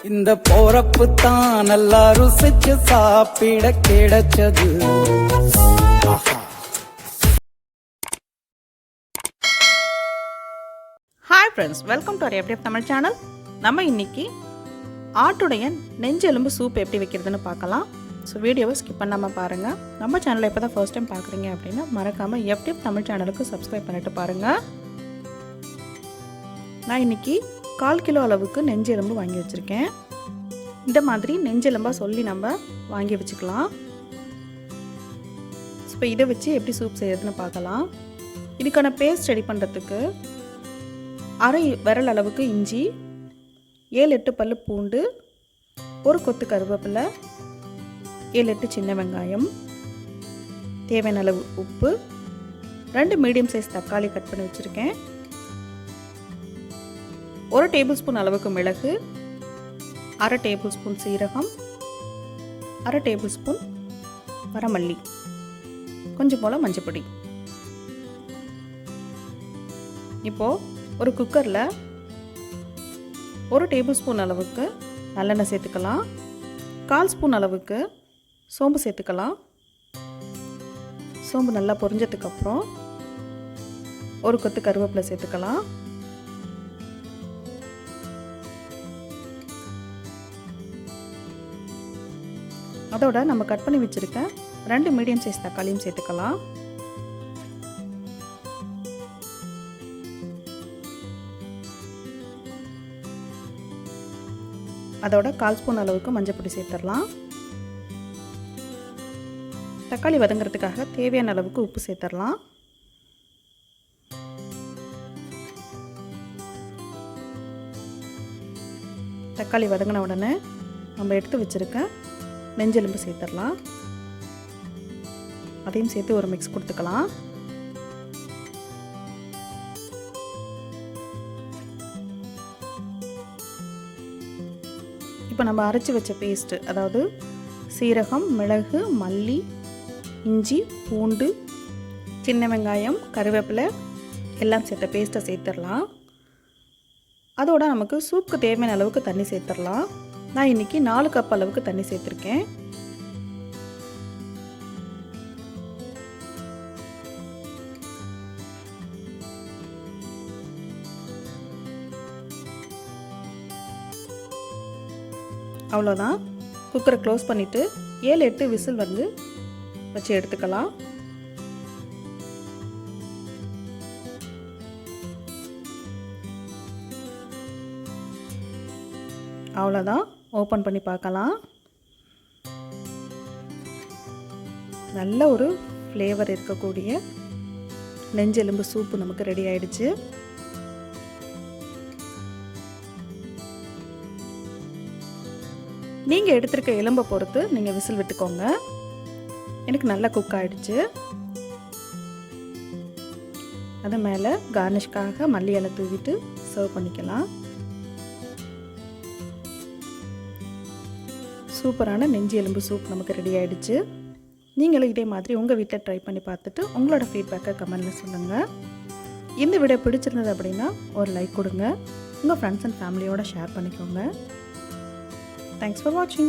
இந்த போறப்பு தான் நல்லா ருசிச்சு சாப்பிட கிடைச்சது. Hi friends, welcome to FDF Tamil channel. நம்ம இன்னைக்கு ஆட்டுடைய நெஞ்செலும்பு சூப் எப்படி வைக்கிறதுன்னு பார்க்கலாம். ஸோ வீடியோவை ஸ்கிப் பண்ணாமல் பாருங்கள். நம்ம சேனலை இப்போ தான் ஃபர்ஸ்ட் டைம் பார்க்குறீங்க அப்படின்னா மறக்காமல் FDF Tamil சேனலுக்கு சப்ஸ்கிரைப் பண்ணிட்டு பாருங்கள். நான் இன்னைக்கு 1/4 கிலோ அளவுக்கு நெஞ்செலும்பு வாங்கி வச்சுருக்கேன். இந்த மாதிரி நெஞ்செலும்பாக சொல்லி நம்ம வாங்கி வச்சுக்கலாம். இப்போ இதை வச்சு எப்படி சூப் செய்யறதுன்னு பார்க்கலாம். இதுக்கான பேஸ்ட் ரெடி பண்ணுறதுக்கு அரை விரல் அளவுக்கு இஞ்சி, 7-8 பல்லு பூண்டு, ஒரு கொத்து கருவேப்பிலை, 7-8 சின்ன வெங்காயம், தேவையான அளவு உப்பு, 2 மீடியம் சைஸ் தக்காளி கட் பண்ணி வச்சுருக்கேன், 1 டேபிள் ஸ்பூன் அளவுக்கு மிளகு, 1/2 டேபிள் ஸ்பூன் சீரகம், 1/2 டேபிள் ஸ்பூன் வரமல்லி, கொஞ்சம் போல் மஞ்சப்பொடி. இப்போது ஒரு குக்கரில் 1 டேபிள் ஸ்பூன் அளவுக்கு நல்லெண்ணெய் சேர்த்துக்கலாம், 1/4 ஸ்பூன் அளவுக்கு சோம்பு சேர்த்துக்கலாம். சோம்பு நல்லா பொரிஞ்சதுக்கப்புறம் ஒரு கொத்து கருவேப்பிலை சேர்த்துக்கலாம். அதோட நம்ம கட் பண்ணி வச்சுருக்க 2 மீடியம் சைஸ் தக்காளியும் சேர்த்துக்கலாம். அதோட 1/4 ஸ்பூன் அளவுக்கு மஞ்சப்பொடி சேர்த்துடலாம். தக்காளி வதங்கிறதுக்காக தேவையான அளவுக்கு உப்பு சேர்த்துடலாம். தக்காளி வதங்கின உடனே நம்ம எடுத்து வச்சுருக்க நெஞ்செலும்பு சேர்த்துடலாம். அதையும் சேர்த்து ஒரு மிக்ஸ் கொடுத்துக்கலாம். இப்போ நம்ம அரைச்சி வச்ச பேஸ்ட்டு, அதாவது சீரகம், மிளகு, மல்லி, இஞ்சி, பூண்டு, சின்ன வெங்காயம், கருவேப்பிலை எல்லாம் சேர்த்த பேஸ்ட்டை சேர்த்துடலாம். அதோட நமக்கு சூப்புக்கு தேவையான அளவுக்கு தண்ணி சேர்த்துடலாம். நான் இன்றைக்கி 4 கப் அளவுக்கு தண்ணி சேர்த்துருக்கேன். அவ்வளோதான். குக்கரை க்ளோஸ் பண்ணிவிட்டு 7-8 விசில் வந்து வச்சு எடுத்துக்கலாம். அவ்வளோதான், ஓப்பன் பண்ணி பார்க்கலாம். நல்ல ஒரு ஃப்ளேவர் இருக்கக்கூடிய நெஞ்செலும்பு சூப்பு நமக்கு ரெடி ஆயிடுச்சு. நீங்கள் எடுத்துருக்க எலும்பை பொறுத்து நீங்கள் விசில் விட்டுக்கோங்க. எனக்கு நல்லா குக் ஆகிடுச்சு. அது மேலே கார்னிஷ்காக மல்லி இலை தூவிட்டு சர்வ் பண்ணிக்கலாம். சூப்பரான நெஞ்சு எலும்பு சூப் நமக்கு ரெடி ஆகிடுச்சு. நீங்களும் இதே மாதிரி உங்கள் வீட்டில் ட்ரை பண்ணி பார்த்துட்டு உங்களோட ஃபீட்பேக்கை கமெண்டில் சொல்லுங்கள். இந்த வீடியோ பிடிச்சிருந்தது அப்படின்னா ஒரு லைக் கொடுங்க. உங்கள் ஃப்ரெண்ட்ஸ் அண்ட் ஃபேமிலியோடு ஷேர் பண்ணிக்கோங்க. Thanks for watching.